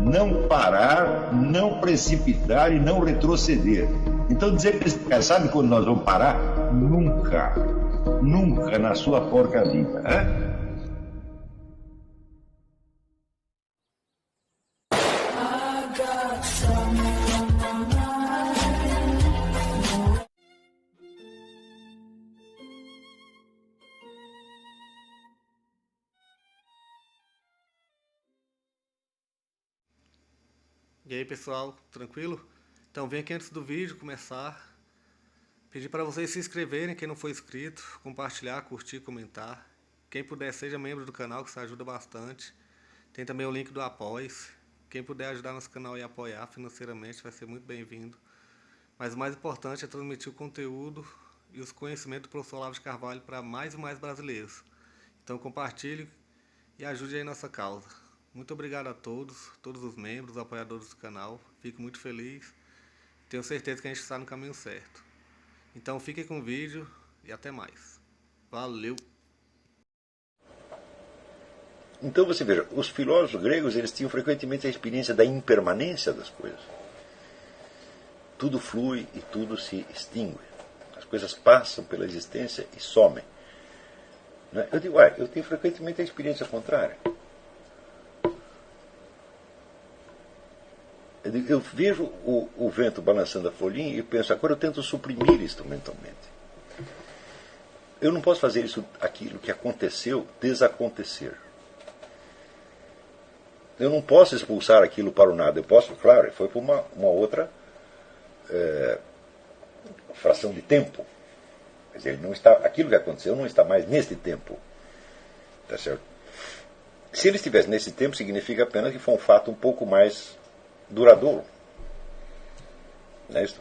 não parar, não precipitar e não retroceder. Então dizer para esse cara, sabe quando nós vamos parar? Nunca. Nunca na sua porca vida. Né? E aí pessoal, tranquilo? Então vem aqui antes do vídeo começar, pedir para vocês se inscreverem, quem não for inscrito, compartilhar, curtir, comentar. Quem puder seja membro do canal, que isso ajuda bastante. Tem também o link do Apoia-se. Quem puder ajudar nosso canal e apoiar financeiramente vai ser muito bem-vindo. Mas o mais importante é transmitir o conteúdo e os conhecimentos do professor Olavo de Carvalho para mais e mais brasileiros. Então compartilhe e ajude aí nossa causa. Muito obrigado a todos os membros, apoiadores do canal. Fico muito feliz. Tenho certeza que a gente está no caminho certo. Então fiquem com o vídeo e até mais. Valeu! Então você veja, os filósofos gregos eles tinham frequentemente a experiência da impermanência das coisas. Tudo flui e tudo se extingue. As coisas passam pela existência e somem. Eu digo, eu tenho frequentemente a experiência contrária. Eu vejo o vento balançando a folhinha e penso, agora eu tento suprimir isto mentalmente. Eu não posso fazer aquilo que aconteceu, desacontecer. Eu não posso expulsar aquilo para o nada. Eu posso, claro, foi por uma outra fração de tempo. Quer dizer, não está, aquilo que aconteceu não está mais neste tempo. Tá certo? Se ele estivesse nesse tempo, significa apenas que foi um fato um pouco mais duradouro. Não é isso?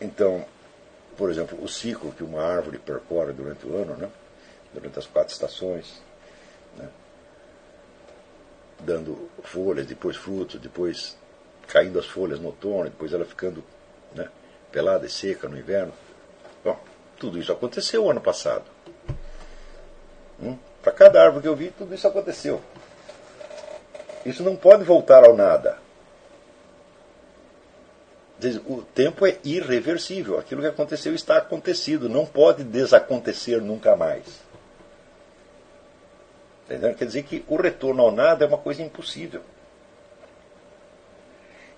Então, por exemplo, o ciclo que uma árvore percorre durante o ano, né? Durante as 4 estações, né? Dando folhas, depois frutos, depois caindo as folhas no outono, depois ela ficando, né, pelada e seca no inverno. Bom, tudo isso aconteceu o ano passado. Para cada árvore que eu vi, tudo isso aconteceu. Isso não pode voltar ao nada. O tempo é irreversível. Aquilo que aconteceu está acontecido. Não pode desacontecer nunca mais. Entendeu? Quer dizer que o retorno ao nada é uma coisa impossível.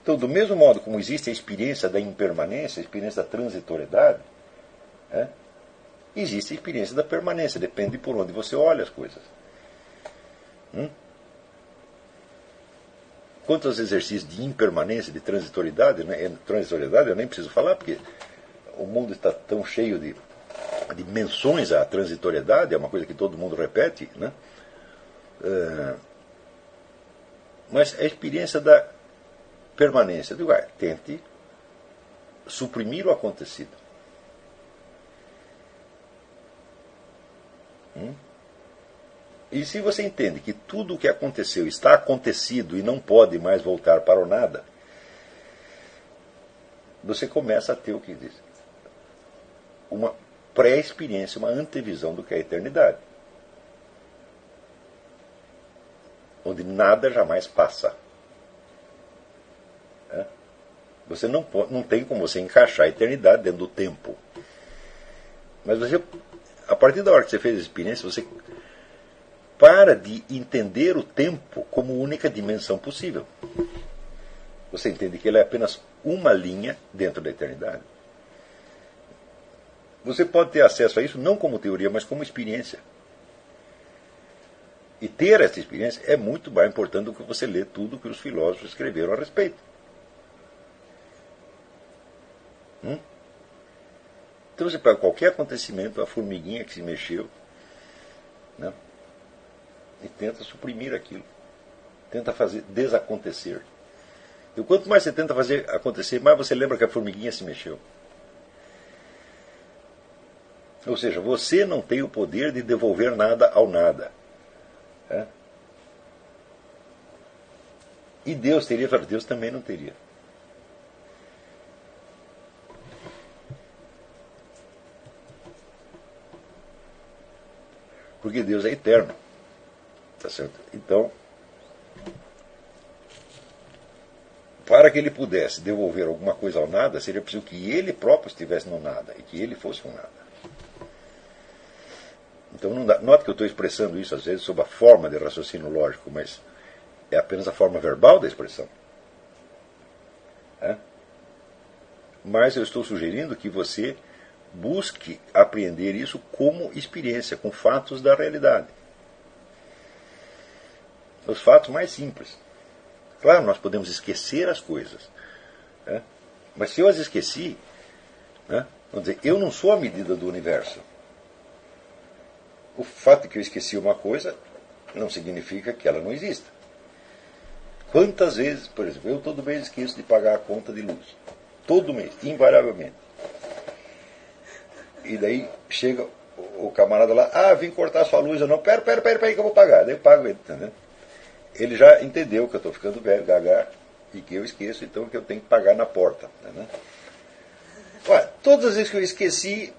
Então, do mesmo modo como existe a experiência da impermanência, a experiência da transitoriedade, existe a experiência da permanência. Depende de por onde você olha as coisas. Quanto aos exercícios de impermanência, de transitoriedade, né? Transitoriedade eu nem preciso falar, porque o mundo está tão cheio de menções à transitoriedade, é uma coisa que todo mundo repete, né? Mas a experiência da permanência, eu digo, tente suprimir o acontecido. E se você entende que tudo o que aconteceu está acontecido e não pode mais voltar para o nada, você começa a ter o que diz? Uma pré-experiência, uma antevisão do que é a eternidade. Onde nada jamais passa. Você não tem como você encaixar a eternidade dentro do tempo. Mas você, a partir da hora que você fez a experiência, você para de entender o tempo como única dimensão possível. Você entende que ele é apenas uma linha dentro da eternidade. Você pode ter acesso a isso não como teoria, mas como experiência. E ter essa experiência é muito mais importante do que você ler tudo que os filósofos escreveram a respeito. Então você pega qualquer acontecimento, a formiguinha que se mexeu, né? E tenta suprimir aquilo. Tenta fazer desacontecer. E quanto mais você tenta fazer acontecer, mais você lembra que a formiguinha se mexeu. Ou seja, você não tem o poder de devolver nada ao nada. E Deus teria? Deus também não teria. Porque Deus é eterno. Tá certo? Então, para que ele pudesse devolver alguma coisa ao nada, seria preciso que ele próprio estivesse no nada e que ele fosse um nada. Então, não dá, note que eu estou expressando isso às vezes sob a forma de raciocínio lógico, mas é apenas a forma verbal da expressão. É? Mas eu estou sugerindo que você busque apreender isso como experiência, com fatos da realidade. Os fatos mais simples. Claro, nós podemos esquecer as coisas. Né? Mas se eu as esqueci, né? Vamos dizer, eu não sou a medida do universo. O fato de que eu esqueci uma coisa não significa que ela não exista. Quantas vezes, por exemplo, eu todo mês esqueço de pagar a conta de luz. Todo mês, invariavelmente. E daí chega o camarada lá, vem cortar sua luz. Eu não, pera que eu vou pagar. Daí eu pago ele, entendeu? Ele já entendeu que eu estou ficando velho, gaga, e que eu esqueço, então que eu tenho que pagar na porta. Né? Ué, todas as vezes que eu esqueci,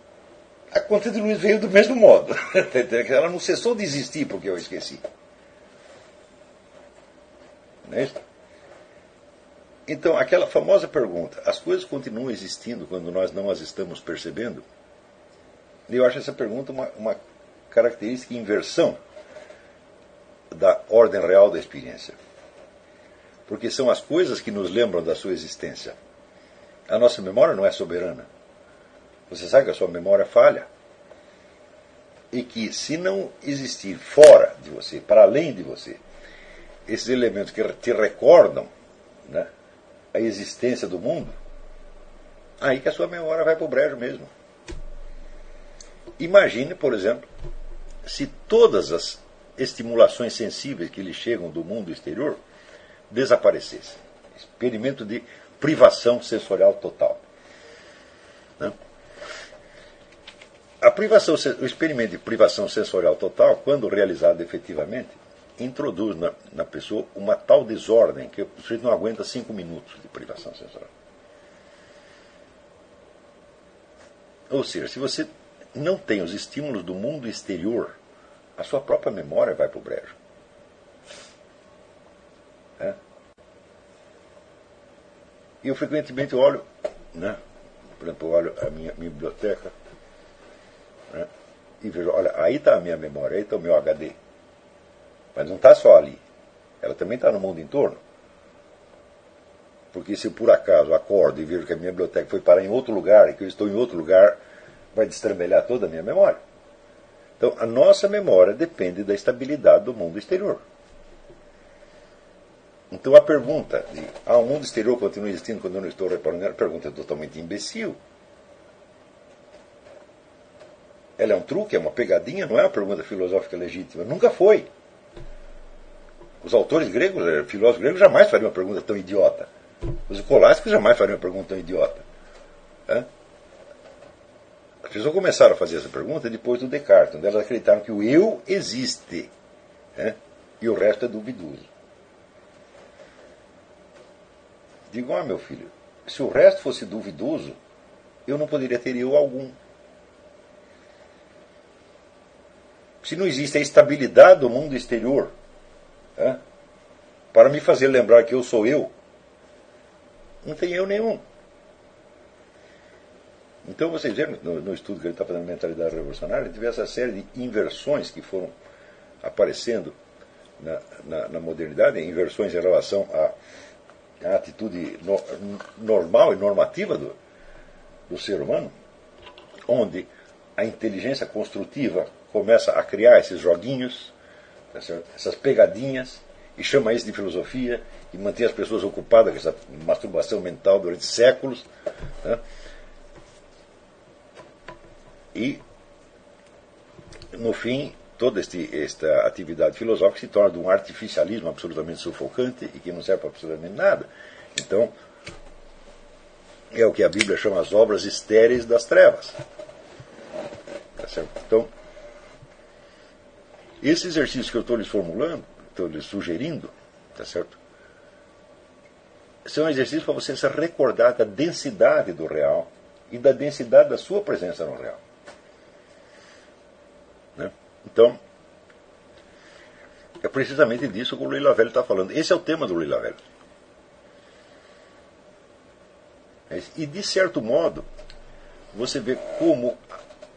a conta de luz veio do mesmo modo. Ela não cessou de existir porque eu esqueci. Não é isso? Então, aquela famosa pergunta, as coisas continuam existindo quando nós não as estamos percebendo? Eu acho essa pergunta uma característica inversão da ordem real da experiência. Porque são as coisas que nos lembram da sua existência. A nossa memória não é soberana. Você sabe que a sua memória falha. E que se não existir fora de você, para além de você, esses elementos que te recordam, né, a existência do mundo, aí que a sua memória vai para o brejo mesmo. Imagine, por exemplo, se todas as estimulações sensíveis que lhe chegam do mundo exterior desaparecessem. Experimento de privação sensorial total. Né? O experimento de privação sensorial total, quando realizado efetivamente, introduz na pessoa uma tal desordem que o sujeito não aguenta 5 minutos de privação sensorial. Ou seja, se você não tem os estímulos do mundo exterior, a sua própria memória vai para o brejo. É? E eu frequentemente olho, né? Por exemplo, eu olho a minha biblioteca, né? E vejo, olha, aí está a minha memória, aí está o meu HD. Mas não está só ali. Ela também está no mundo em torno. Porque se eu por acaso acordo e vejo que a minha biblioteca foi parar em outro lugar e que eu estou em outro lugar, vai destrambelhar toda a minha memória. Então, a nossa memória depende da estabilidade do mundo exterior. Então, a pergunta de o mundo exterior continua existindo quando eu não estou reparando, a pergunta é totalmente imbecil. Ela é um truque, é uma pegadinha, não é uma pergunta filosófica legítima. Nunca foi. Os autores gregos, filósofos gregos, jamais fariam uma pergunta tão idiota. Os escolásticos jamais fariam uma pergunta tão idiota. É? As pessoas começaram a fazer essa pergunta depois do Descartes, onde elas acreditaram que o eu existe, né? E o resto é duvidoso. Digo, meu filho, se o resto fosse duvidoso, eu não poderia ter eu algum. Se não existe a estabilidade do mundo exterior, né? Para me fazer lembrar que eu sou eu, não tem eu nenhum. Então, vocês viram no estudo que ele está fazendo mentalidade revolucionária, ele teve essa série de inversões que foram aparecendo na modernidade, inversões em relação à atitude normal e normativa do ser humano, onde a inteligência construtiva começa a criar esses joguinhos, tá certo? Essas pegadinhas, e chama isso de filosofia, e mantém as pessoas ocupadas com essa masturbação mental durante séculos, né? E, no fim, toda esta atividade filosófica se torna de um artificialismo absolutamente sufocante e que não serve para absolutamente nada. Então, é o que a Bíblia chama as obras estéreis das trevas. Tá certo? Então, esse exercício que eu estou lhes formulando, estou lhes sugerindo, tá certo? Esse é um exercício para você se recordar da densidade do real e da densidade da sua presença no real. Né? Então, precisamente disso que o Louis Lavelle está falando. Esse é o tema do Louis Lavelle. E, de certo modo, você vê como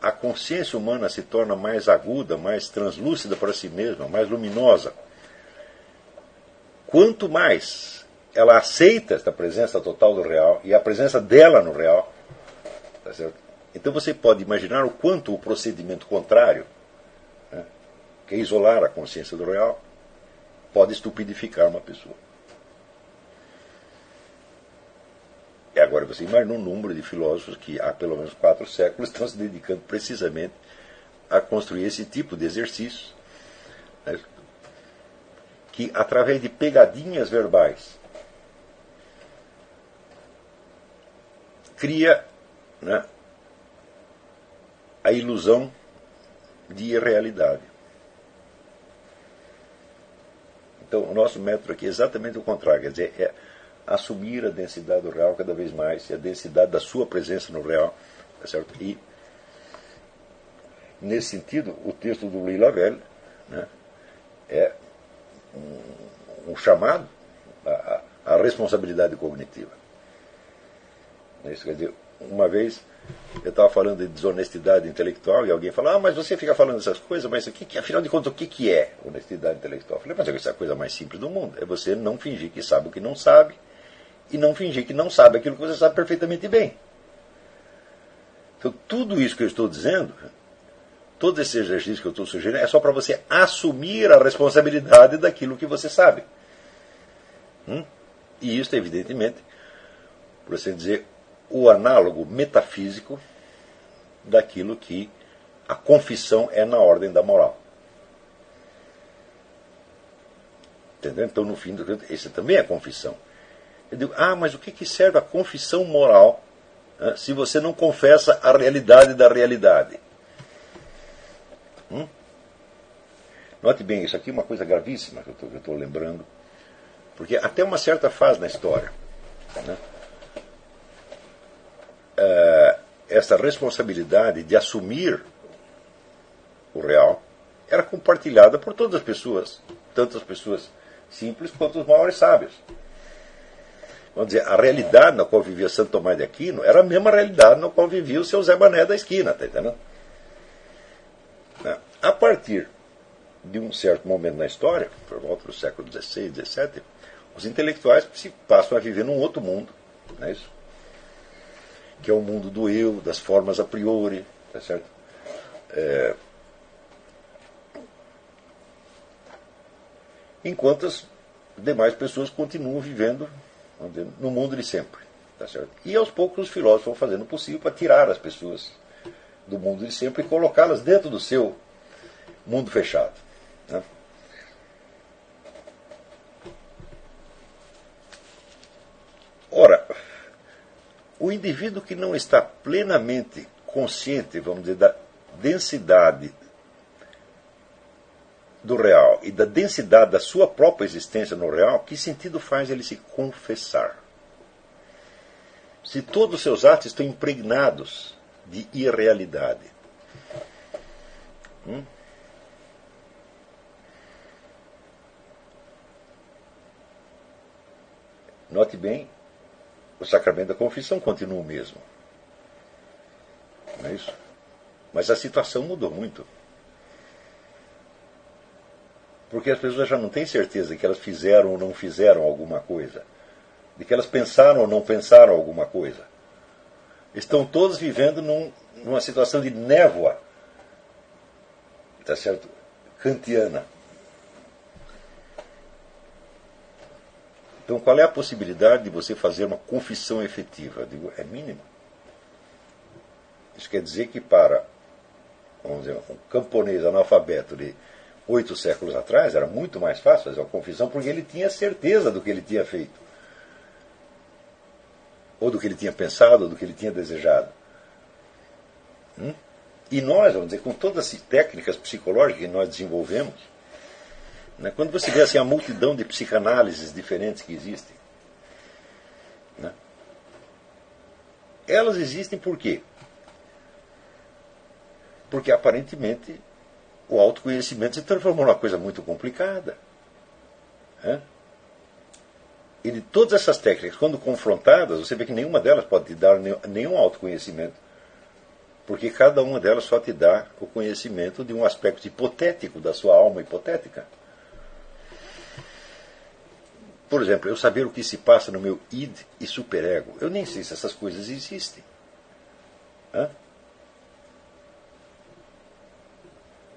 a consciência humana se torna mais aguda, mais translúcida para si mesma, mais luminosa. Quanto mais ela aceita esta presença total do real e a presença dela no real, tá certo? Então você pode imaginar o quanto o procedimento contrário, né, que é isolar a consciência do real, pode estupidificar uma pessoa. E agora você imagina um número de filósofos que há pelo menos 4 séculos estão se dedicando precisamente a construir esse tipo de exercícios, né, que através de pegadinhas verbais cria, né, a ilusão de irrealidade. Então o nosso método aqui é exatamente o contrário, quer dizer, é assumir a densidade do real cada vez mais, e a densidade da sua presença no real, tá certo? E, nesse sentido, o texto do Louis Lavelle, né, é um chamado à responsabilidade cognitiva. Isso quer dizer, uma vez eu estava falando de desonestidade intelectual e alguém falou, mas você fica falando essas coisas, mas afinal de contas, o que é honestidade intelectual? Eu falei, mas essa é a coisa mais simples do mundo, é você não fingir que sabe o que não sabe, e não fingir que não sabe aquilo que você sabe perfeitamente bem. Então, tudo isso que eu estou dizendo, todo esse exercício que eu estou sugerindo, é só para você assumir a responsabilidade daquilo que você sabe. E isso, evidentemente, por assim dizer, o análogo metafísico daquilo que a confissão é na ordem da moral. Entendeu? Então, no fim, esse também é confissão. Eu digo, mas o que serve a confissão moral, né, se você não confessa a realidade da realidade? Note bem, isso aqui é uma coisa gravíssima que eu estou lembrando, porque até uma certa fase na história, né, essa responsabilidade de assumir o real era compartilhada por todas as pessoas, tanto as pessoas simples quanto os maiores sábios. Vamos dizer, a realidade na qual vivia Santo Tomás de Aquino era a mesma realidade na qual vivia o seu Zé Mané da esquina, tá entendendo? A partir de um certo momento na história, por volta do século XVI, XVII, os intelectuais se passam a viver num outro mundo, não é isso? Que é o mundo do eu, das formas a priori, tá certo? Enquanto as demais pessoas continuam vivendo, vamos dizer, no mundo de sempre, tá certo? E aos poucos os filósofos vão fazendo o possível para tirar as pessoas do mundo de sempre e colocá-las dentro do seu mundo fechado, né? Ora, o indivíduo que não está plenamente consciente, vamos dizer, da densidade do real e da densidade da sua própria existência no real, que sentido faz ele se confessar? Se todos os seus atos estão impregnados de irrealidade. Note bem, o sacramento da confissão continua o mesmo. Não é isso? Mas a situação mudou muito. Porque as pessoas já não têm certeza de que elas fizeram ou não fizeram alguma coisa. De que elas pensaram ou não pensaram alguma coisa. Estão todos vivendo numa situação de névoa, tá certo? Kantiana. Então, qual é a possibilidade de você fazer uma confissão efetiva? Eu digo, é mínima. Isso quer dizer que para, vamos dizer, um camponês analfabeto de 8 séculos atrás, era muito mais fácil fazer uma confissão, porque ele tinha certeza do que ele tinha feito. Ou do que ele tinha pensado, ou do que ele tinha desejado. E nós, vamos dizer, com todas as técnicas psicológicas que nós desenvolvemos, né, quando você vê assim, a multidão de psicanálises diferentes que existem, né, elas existem por quê? Porque aparentemente o autoconhecimento se transformou numa coisa muito complicada. E de todas essas técnicas, quando confrontadas, você vê que nenhuma delas pode te dar nenhum autoconhecimento. Porque cada uma delas só te dá o conhecimento de um aspecto hipotético da sua alma hipotética. Por exemplo, eu saber o que se passa no meu id e superego. Eu nem sei se essas coisas existem.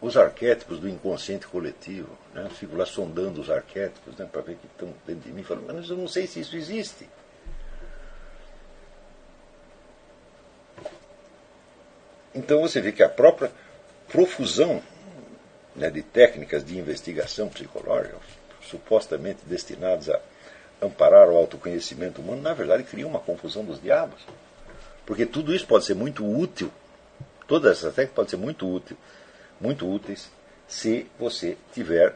Os arquétipos do inconsciente coletivo, né? Eu fico lá sondando os arquétipos, né, para ver que estão dentro de mim, falando, mas eu não sei se isso existe. Então você vê que a própria profusão, né, de técnicas de investigação psicológica, supostamente destinadas a amparar o autoconhecimento humano, na verdade cria uma confusão dos diabos. Porque tudo isso pode ser muito útil, todas essas técnicas podem ser muito úteis, se você tiver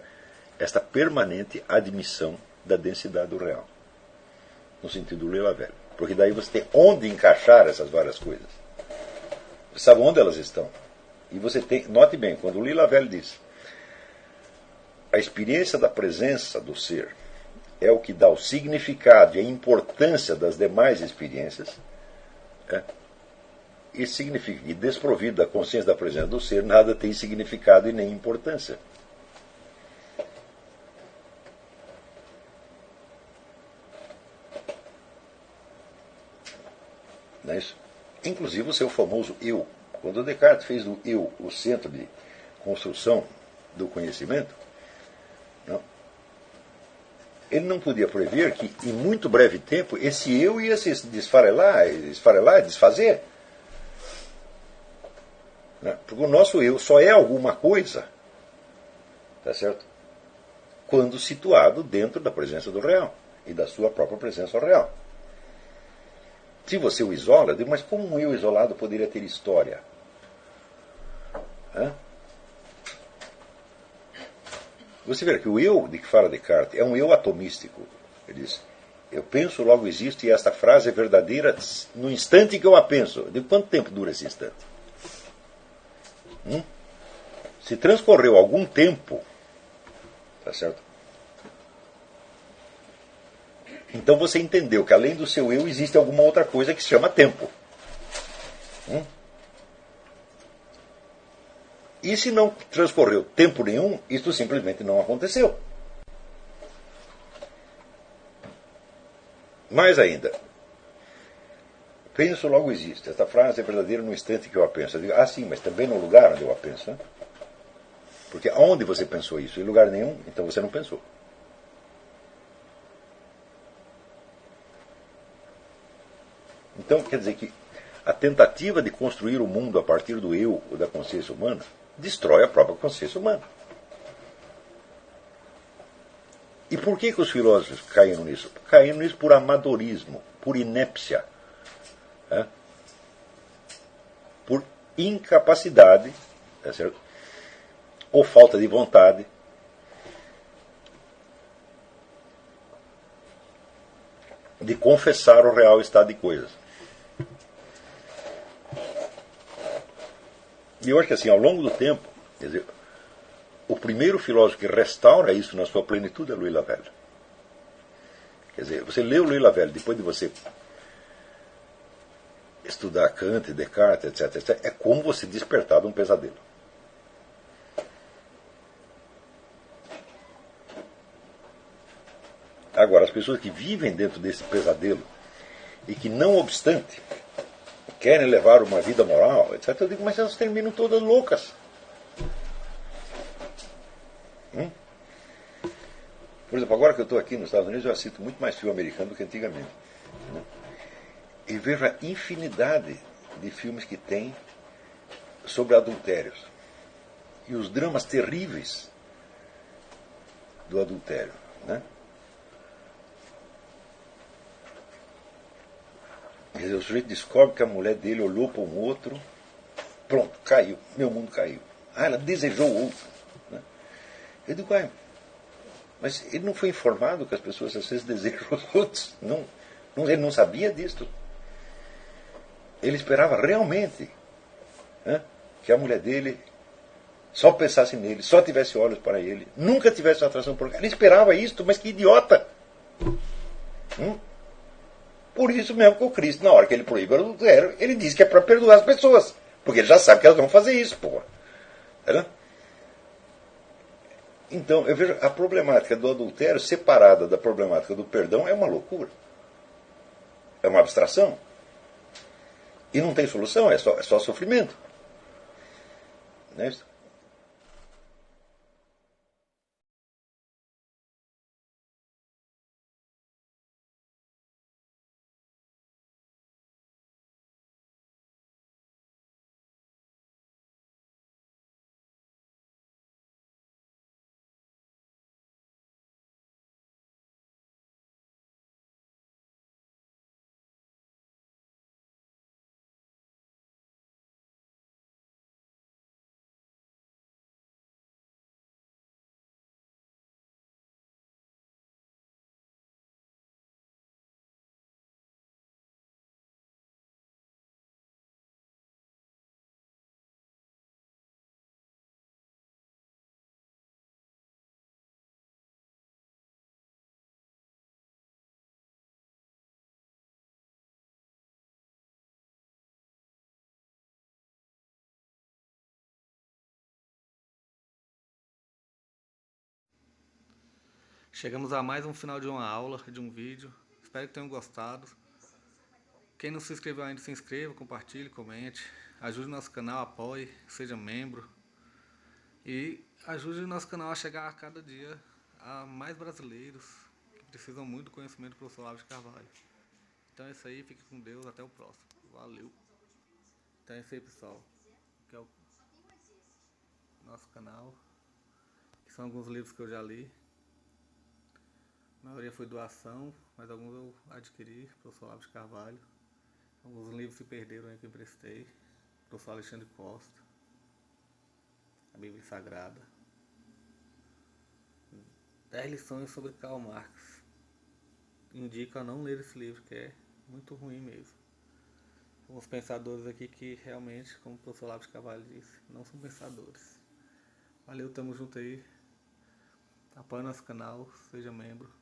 esta permanente admissão da densidade do real, no sentido do Leila Velho. Porque daí você tem onde encaixar essas várias coisas. Você sabe onde elas estão. E você tem, note bem, quando o Leila Velho diz, a experiência da presença do ser é o que dá o significado e a importância das demais experiências, isso significa que, desprovido da consciência da presença do ser, nada tem significado e nem importância. Não é isso? Inclusive o seu famoso eu. Quando Descartes fez do eu o centro de construção do conhecimento, ele não podia prever que, em muito breve tempo, esse eu ia se esfarelar, desfazer. Porque o nosso eu só é alguma coisa, tá certo? Quando situado dentro da presença do real e da sua própria presença real. Se você o isola, eu digo, mas como um eu isolado poderia ter história? Você vê que o eu de que fala Descartes é um eu atomístico. Ele diz, eu penso, logo existo, e esta frase é verdadeira no instante que eu a penso. De quanto tempo dura esse instante? Se transcorreu algum tempo, tá certo? Então você entendeu que além do seu eu existe alguma outra coisa que se chama tempo. E se não transcorreu tempo nenhum, isto simplesmente não aconteceu. Mais ainda, penso, logo existe. Esta frase é verdadeira no instante que eu a penso. Eu digo, sim, mas também no lugar onde eu a penso. Né? Porque aonde você pensou isso? Em lugar nenhum, então você não pensou. Então, quer dizer que a tentativa de construir o mundo a partir do eu ou da consciência humana destrói a própria consciência humana. E por que os filósofos caíram nisso? Caíram nisso por amadorismo, por inépcia, por incapacidade, tá certo? Ou falta de vontade de confessar o real estado de coisas. E eu acho que assim, ao longo do tempo, quer dizer, o primeiro filósofo que restaura isso na sua plenitude é Louis Lavelle. Quer dizer, você lê o Louis Lavelle, depois de você estudar Kant, Descartes, etc., é como você despertar de um pesadelo. Agora, as pessoas que vivem dentro desse pesadelo e que, não obstante, querem levar uma vida moral, etc., eu digo, mas elas terminam todas loucas. Por exemplo, agora que eu estou aqui nos Estados Unidos, eu assisto muito mais filme americano do que antigamente. E vejo a infinidade de filmes que tem sobre adultérios. E os dramas terríveis do adultério. Quer dizer, o sujeito descobre que a mulher dele olhou para um outro, pronto, caiu, meu mundo caiu. Ela desejou o outro. Eu digo, mas ele não foi informado que as pessoas às vezes desejam os outros? Ele não sabia disso. Ele esperava realmente que a mulher dele só pensasse nele, só tivesse olhos para ele, nunca tivesse uma atração por ele. Ele esperava isto, mas que idiota! Por isso mesmo que o Cristo, na hora que ele proíbe o adultério, ele diz que é para perdoar as pessoas, porque ele já sabe que elas vão fazer isso, porra. Então, eu vejo a problemática do adultério separada da problemática do perdão é uma loucura. É uma abstração. E não tem solução, é só sofrimento. Não é isso? Chegamos a mais um final de uma aula, de um vídeo. Espero que tenham gostado. Quem não se inscreveu ainda, se inscreva, compartilhe, comente. Ajude o nosso canal, apoie, seja membro. E ajude o nosso canal a chegar a cada dia a mais brasileiros que precisam muito do conhecimento do professor Olavo de Carvalho. Então é isso aí, fique com Deus, até o próximo. Valeu! Então é isso aí, pessoal. Que é o nosso canal. Que são alguns livros que eu já li. A maioria foi doação, mas alguns eu adquiri, professor Olavo de Carvalho. Alguns livros se perderam aí que eu emprestei. Professor Alexandre Costa. A Bíblia Sagrada. 10 lições sobre Karl Marx. Indico a não ler esse livro, que é muito ruim mesmo. Alguns pensadores aqui que realmente, como o professor Olavo de Carvalho disse, não são pensadores. Valeu, tamo junto aí. Apoie nosso canal, seja membro.